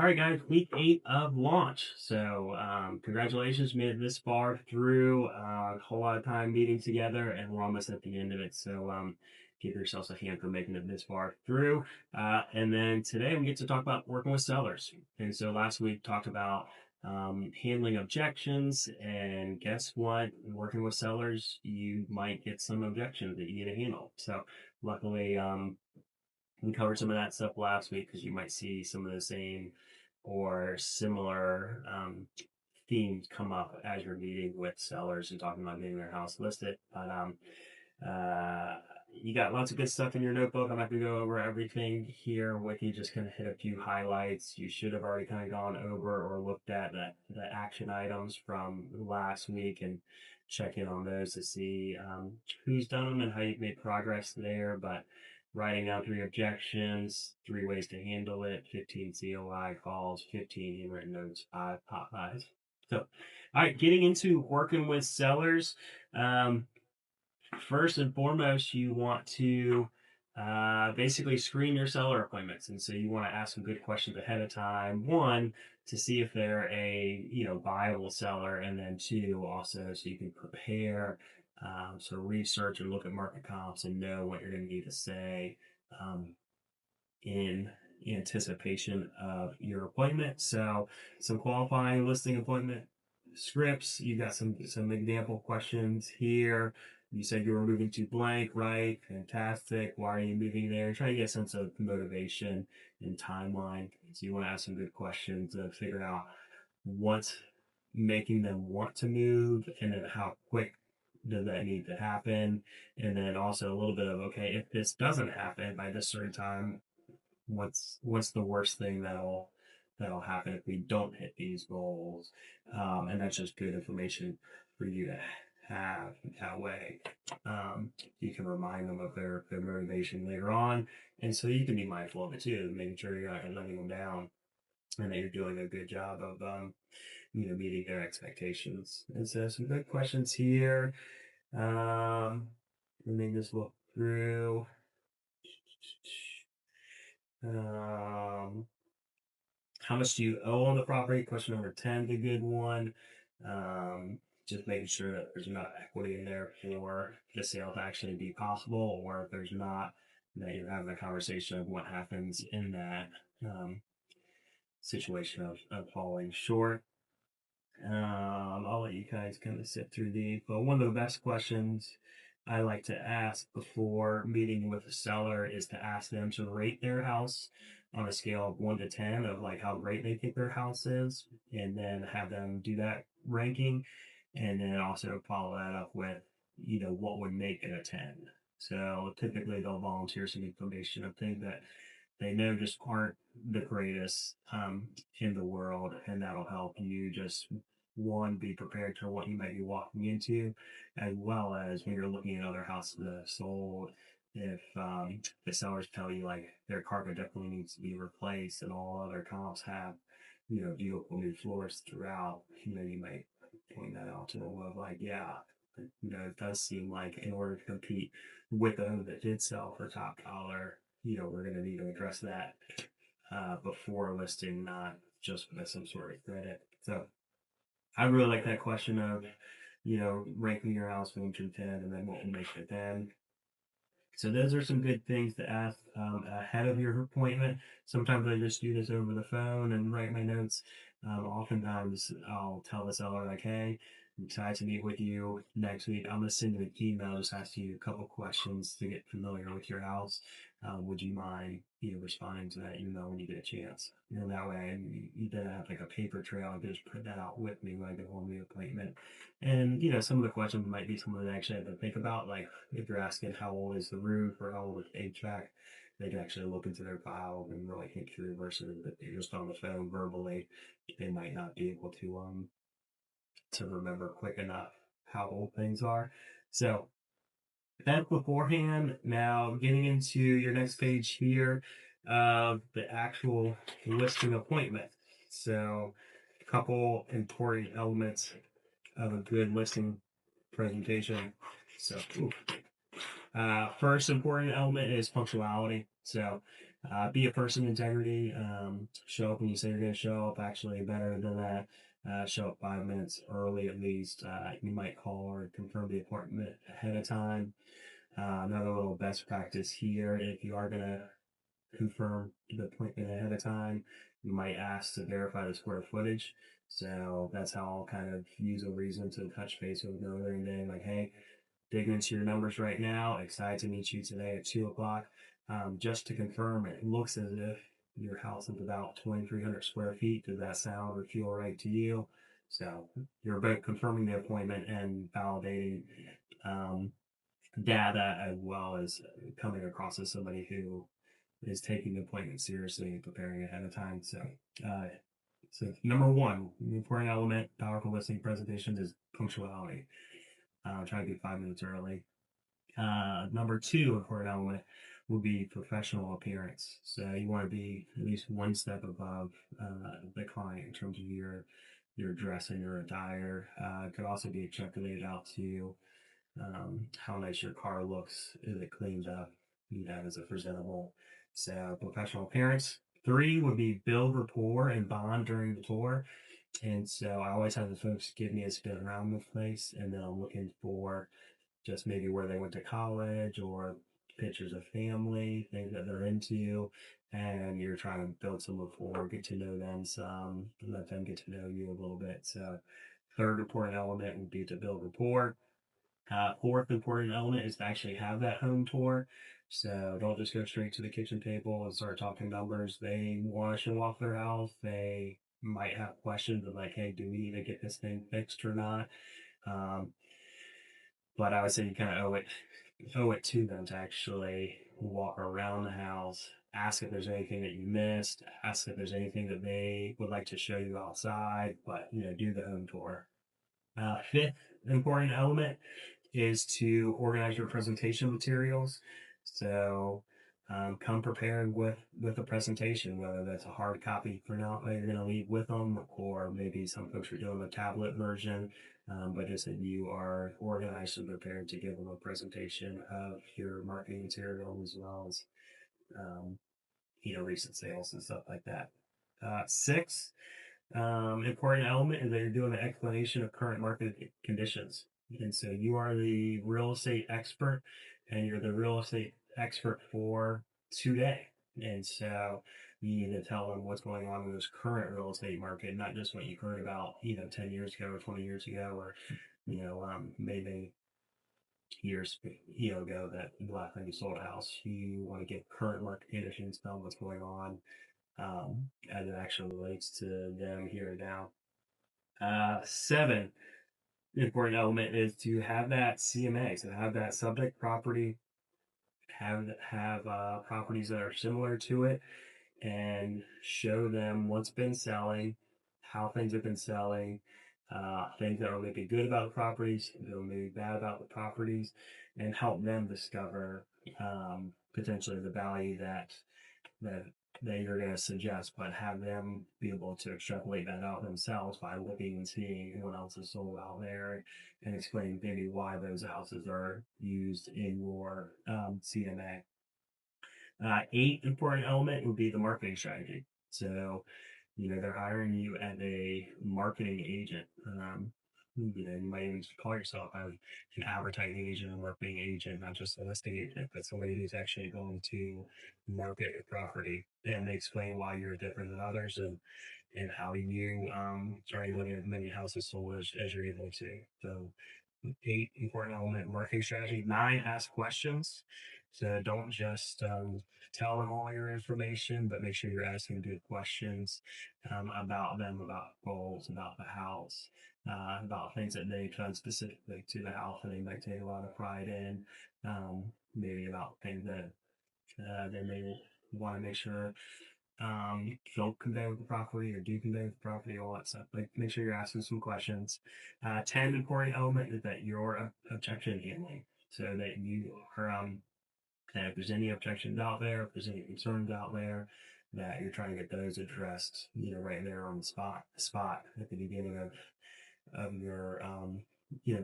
All right, guys, week 8 of launch. So, congratulations, made it this far through. A whole lot of time meeting together, and we're almost at the end of it. So, give yourselves a hand for making it this far through. And then today we get to talk about working with sellers. And so last week talked about handling objections, and guess what? Working with sellers, you might get some objections that you need to handle. So, luckily, we covered some of that stuff last week because you might see some of the same or similar themes come up as you're meeting with sellers and talking about getting their house listed. But uh, you got lots of good stuff in your notebook. I'm not going to go over everything here with you, just kind of hit a few highlights. You should have already kind of gone over or looked at the action items from last week and check in on those to see who's done them and how you've made progress there. But writing down 3 objections, 3 ways to handle it, 15 COI calls, 15 handwritten notes, 5 Popeyes. So, all right, getting into working with sellers. Um, First and foremost, you want to basically screen your seller appointments, and so you want to ask some good questions ahead of time. One, to see if they're a viable seller, and then two, also so you can prepare, so research and look at market comps and know what you're going to need to say um, in anticipation of your appointment. So, some qualifying listing appointment scripts. You got some example questions here. You said you were moving to blank, right? Fantastic. Why are you moving there? Try to get a sense of motivation and timeline. So you want to ask some good questions to figure out what's making them want to move, and then how quick does that need to happen, and then also a little bit of, okay, if this doesn't happen by this certain time, what's the worst thing that'll happen if we don't hit these goals. And that's just good information for you to have that way. You can remind them of their motivation later on, and so you can be mindful of it too, making sure you're not letting them down and that you're doing a good job of meeting their expectations. And so some good questions here. Let me just look through. Um, how much do you owe on the property? Question number 10 is a good one. Um, just making sure that there's enough equity in there for the sale to actually be possible, or if there's not, that you're having a conversation of what happens in that situation of falling short. I'll let you guys kind of sit through these, but one of the best questions I like to ask before meeting with a seller is to ask them to rate their house on a scale of 1 to 10 of like how great they think their house is, and then have them do that ranking, and then also follow that up with, what would make it a 10. So typically they'll volunteer some information of things that they know just aren't the greatest in the world, and that'll help you just one be prepared for what you might be walking into, as well as when you're looking at other houses that have sold. If the sellers tell you like their carpet definitely needs to be replaced, and all other comps have beautiful new floors throughout, you might point that out to them of like, yeah, it does seem like in order to compete with those that did sell for top dollar, we're going to need to address that before listing, not just with some sort of credit. So I really like that question of, ranking your house from 1 to 10, and then what will make it 10. So those are some good things to ask ahead of your appointment. Sometimes I just do this over the phone and write my notes. Oftentimes I'll tell the seller like, "Hey, I'm excited to meet with you next week. I'm gonna send you an email, just ask you a couple questions to get familiar with your house. Would you mind, responding to that email when you get a chance? That way, you then have like a paper trail. I can just print that out with me when I go on the appointment." And some of the questions might be something that I actually have to think about. Like if you're asking how old is the roof or how old is the HVAC, they can actually look into their file and really think through, versus if they're just on the phone verbally, they might not be able to remember quick enough how old things are. So that's beforehand. Now getting into your next page here of the actual listing appointment. So a couple important elements of a good listing presentation. So, first important element is punctuality. So, Be a person of integrity. Show up when you say you're going to show up. Actually, better than that, show up 5 minutes early at least. You might call or confirm the appointment ahead of time. Another little best practice here: if you are going to confirm the appointment ahead of time, you might ask to verify the square footage. So that's how I'll kind of use a reason to touch base with them earlier in the day, like, hey, digging into your numbers right now. Excited to meet you today at 2 o'clock. Just to confirm, it looks as if your house is about 2,300 square feet. Does that sound or feel right to you? So you're both confirming the appointment and validating um, data, as well as coming across as somebody who is taking the appointment seriously and preparing ahead of time. Uh, so number one, the important element, powerful listening presentation is punctuality. Try to be 5 minutes early. Number two important element would be professional appearance. So you want to be at least one step above the client in terms of your dress and your attire. It could also be extrapolated out to how nice your car looks. Is it cleaned up? Is it presentable? So professional appearance. Three would be build rapport and bond during the tour. And so I always have the folks give me a spin around the place, and then I'm looking for just maybe where they went to college or pictures of family, things that they're into, and you're trying to build some rapport, get to know them some, let them get to know you a little bit. So, third important element would be to build rapport. Fourth important element is to actually have that home tour. So don't just go straight to the kitchen table and start talking numbers. They want to show off their house. They might have questions of like, hey, do we need to get this thing fixed or not? Um, but I would say you kind of owe it to them to actually walk around the house, ask if there's anything that you missed, ask if there's anything that they would like to show you outside, but do the home tour. Fifth important element is to organize your presentation materials. So come prepared with a presentation, whether that's a hard copy printout that you're going to leave with them, or maybe some folks are doing a tablet version. But just that you are organized and prepared to give them a presentation of your marketing material, as well as um, recent sales and stuff like that. Six, important element is that you're doing an explanation of current market conditions. And so you are the real estate expert, and you're the real estate expert for today. And so you need to tell them what's going on in this current real estate market, not just what you heard about, 10 years ago or 20 years ago, or, maybe years, ago that the last time you sold a house. You want to get current market conditions, tell them what's going on, as it actually relates to them here and now. Seven important element is to have that CMA, so have that subject property, have properties that are similar to it, and show them what's been selling, how things have been selling, things that are maybe good about the properties, that are maybe bad about the properties, and help them discover potentially the value that that you're going to suggest, but have them be able to extrapolate that out themselves by looking and seeing what else is sold out there, and explaining maybe why those houses are used in your CMA. Eight important element would be the marketing strategy. So, they're hiring you as a marketing agent. You might even call yourself as an advertising agent, a marketing agent, not just a listing agent, but somebody who's actually going to market your property. And they explain why you're different than others, and how you are able to get as many houses sold as you're able to. So, eight, important element, marketing strategy. Nine, ask questions. So don't just tell them all your information, but make sure you're asking good questions about them, about goals, about the house, about things that they've done specifically to the house and they might take a lot of pride in. Maybe about things that they may want to make sure don't convey with the property or do convey with the property, all that stuff. Like, make sure you're asking some questions. 10 important element is that you're objection handling, so that you are and if there's any objections out there, if there's any concerns out there, that you're trying to get those addressed, right there on the spot at the beginning of your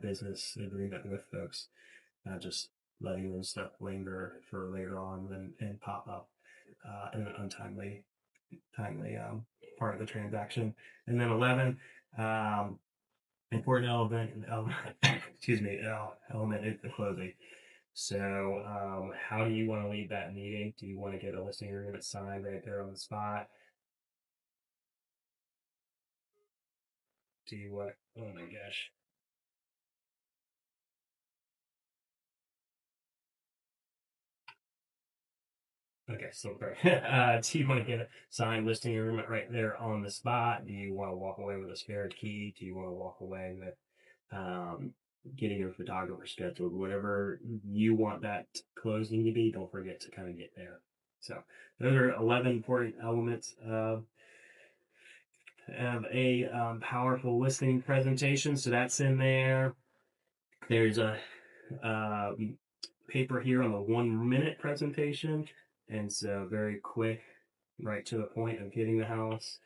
business agreement with folks, not just letting them stuff linger for later on and pop up. in an untimely timely part of the transaction. And then 11, um, important excuse me, element is the closing. So, how do you want to lead that meeting? Do you want to get a listing agreement signed right there on the spot? Do you want? Oh my gosh. Okay, so perfect. Do you want to get a signed listing agreement right there on the spot? Do you want to walk away with a spare key? Do you want to walk away with um, getting your photographer scheduled? Whatever you want that closing to be, don't forget to kind of get there. So those are 11 important elements of a powerful listing presentation. So that's in there. There's a uh, paper here on the 1 minute presentation, and so very quick, right to the point of getting the house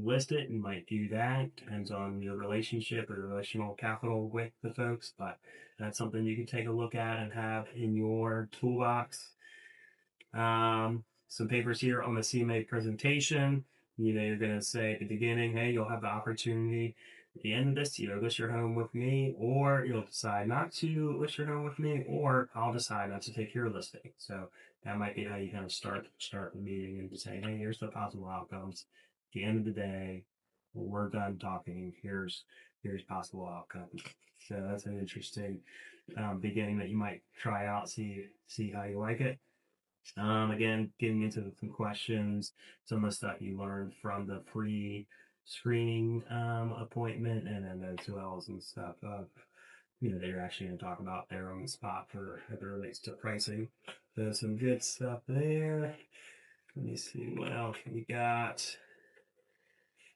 listed. You might do that. Depends on your relationship or relational capital with the folks, but that's something you can take a look at and have in your toolbox. Some papers here on the CMA presentation. You're going to say at the beginning, hey, you'll have the opportunity at the end of this to either list your home with me, or you'll decide not to list your home with me, or I'll decide not to take your listing. So that might be how you kind of start the meeting and say, hey, here's the possible outcomes. At the end of the day, when we're done talking, here's possible outcomes. So that's an interesting beginning that you might try out, see how you like it. Again, getting into some questions, some of the stuff you learned from the pre-screening appointment, and then as well as some stuff they're actually going to talk about there on the spot for as it relates to pricing. There's some good stuff there. Let me see what else we got.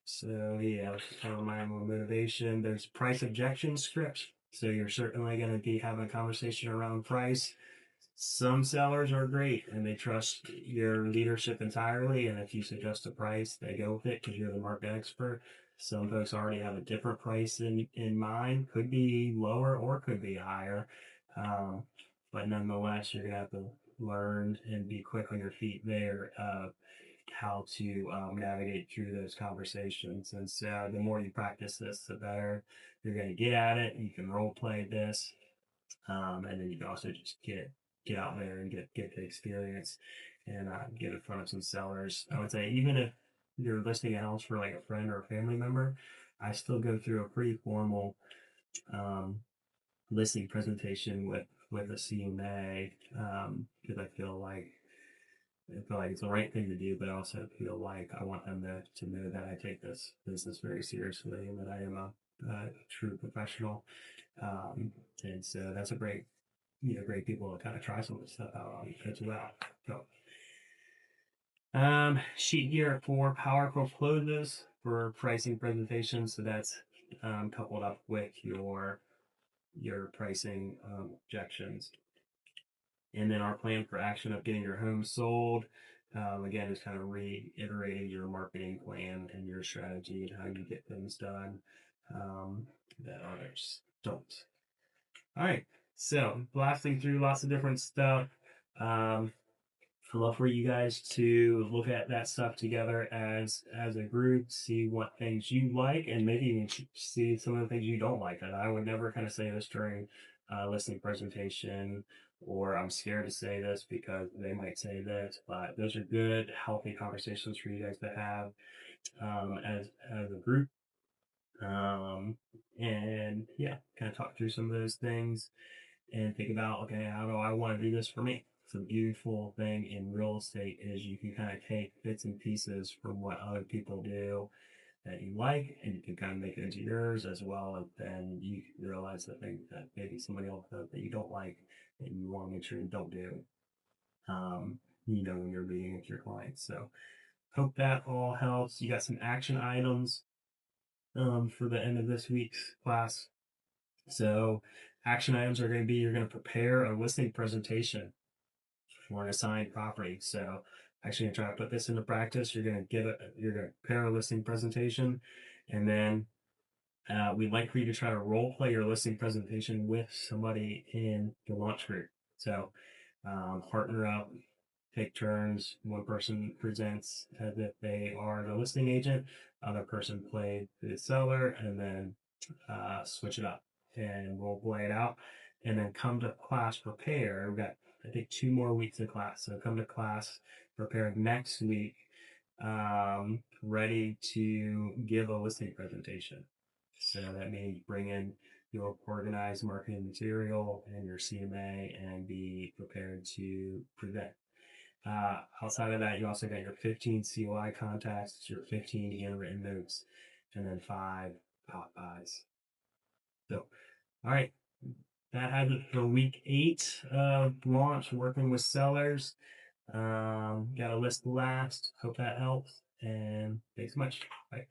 So yeah, let's just kind of remind more motivation. There's price objection scripts. So you're certainly going to be having a conversation around price. Some sellers are great and they trust your leadership entirely. And if you suggest a price, they go with it because you're the market expert. Some folks already have a different price in mind, could be lower or could be higher. Um, but nonetheless, you're going to have to learn and be quick on your feet there, how to navigate through those conversations. And so the more you practice this, the better you're going to get at it. You can role play this, and then you can also just get out there and get the experience and get in front of some sellers. I would say even if you're listing a house for like a friend or a family member, I still go through a pretty formal um, listing presentation with a CMA because I feel like it's the right thing to do, but I also feel like I want them to know that I take this business very seriously and that I am a true professional. Um, and so that's a great people to kind of try some of this stuff out on as well. So, sheet gear for powerful closes for pricing presentations. So that's coupled up with your pricing objections. And then our plan for action of getting your home sold. Again, is kind of reiterating your marketing plan and your strategy and how you get things done that others don't. All right, so blasting through lots of different stuff. Um, I'd love for you guys to look at that stuff together as a group, see what things you like, and maybe even see some of the things you don't like. And I would never kind of say this during a listening presentation, or I'm scared to say this because they might say this. But those are good, healthy conversations for you guys to have as a group. Um, and yeah, kind of talk through some of those things and think about, okay, how do I want to do this for me? So the beautiful thing in real estate is you can kind of take bits and pieces from what other people do that you like, and you can kind of make it into yours as well. And then you realize that thing that maybe somebody else does that you don't like, and you want to make sure you don't do. When you're meeting with your clients. So hope that all helps. You got some action items for the end of this week's class. So action items are going to be you're going to prepare a listing presentation for an assigned property. So actually, try to put this into practice. You're going to prepare a listing presentation, and then we'd like for you to try to role play your listing presentation with somebody in the launch group. So partner up take turns. One person presents as if they are the listing agent, other person play the seller, and then switch it up and role play it out. And then come to class prepare. We've got, I think, 2 more weeks of class. So come to class prepare next week, ready to give a listing presentation. So that means bring in your organized marketing material and your CMA and be prepared to present. Outside of that, you also got your 15 COI contacts, your 15 handwritten notes, and then 5 pop buys. So, all right, that has it for week 8 of launch, working with sellers. Got a list last. Hope that helps. And thanks so much. Bye.